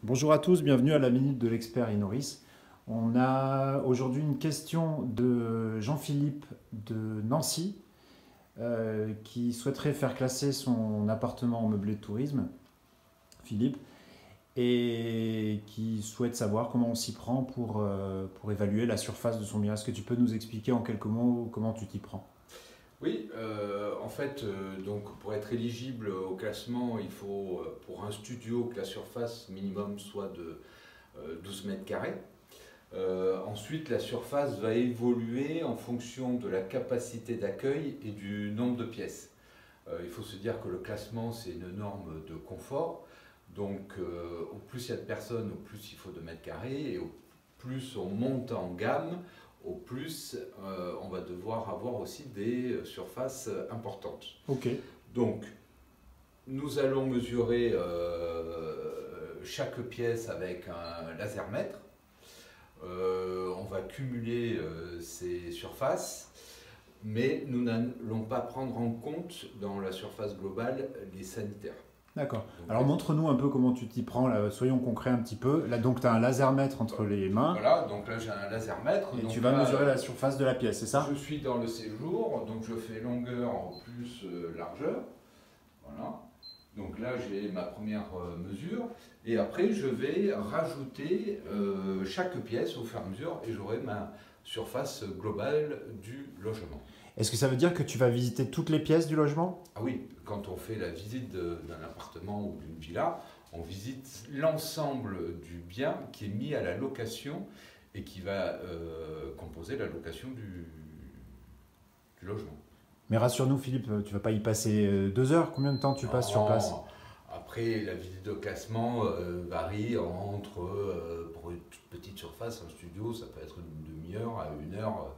Bonjour à tous, bienvenue à la Minute de l'expert Inoris. On a aujourd'hui une question de Jean-Philippe de Nancy qui souhaiterait faire classer son appartement en meublé de tourisme, Philippe, et qui souhaite savoir comment on s'y prend pour évaluer la surface de son bien. Est-ce que tu peux nous expliquer en quelques mots comment tu t'y prends? Oui, en fait, donc pour être éligible au classement, il faut pour un studio que la surface minimum soit de 12 mètres carrés. Ensuite, la surface va évoluer en fonction de la capacité d'accueil et du nombre de pièces. Il faut se dire que le classement, c'est une norme de confort. Donc, au plus il y a de personnes, au plus il faut de mètres carrés. Et au plus on monte en gamme, au plus on va devoir avoir aussi des surfaces importantes. Ok, Donc, nous allons mesurer chaque pièce avec un lasermètre. On va cumuler ces surfaces, mais nous n'allons pas prendre en compte dans la surface globale les sanitaires. d'accord. Donc, Alors montre-nous un peu comment tu t'y prends, là. Soyons concrets un petit peu. Là, donc, tu as un lasermètre entre les mains voilà, donc là j'ai un lasermètre. et Donc tu vas là, mesurer la surface de la pièce, c'est ça? je suis dans le séjour, donc je fais longueur plus largeur. Voilà. Donc là j'ai ma première mesure. Et après je vais rajouter chaque pièce au fur et à mesure et j'aurai ma surface globale du logement. Est-ce que ça veut dire que tu vas visiter toutes les pièces du logement? Ah oui, quand on fait la visite d'un appartement ou d'une villa, on visite l'ensemble du bien qui est mis à la location et qui va composer la location du logement. Mais rassure-nous, Philippe, tu vas pas y passer 2 heures. Combien de temps tu passes sur place? Non. Après, la visite de classement varie entre, pour une toute petite surface, un studio, ça peut être une demi-heure à 1 heure,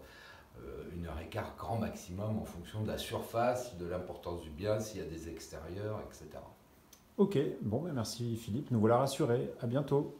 1 heure et quart, grand maximum, en fonction de la surface, de l'importance du bien, s'il y a des extérieurs, etc. Ok, bon, ben merci Philippe, nous voilà rassurés. À bientôt.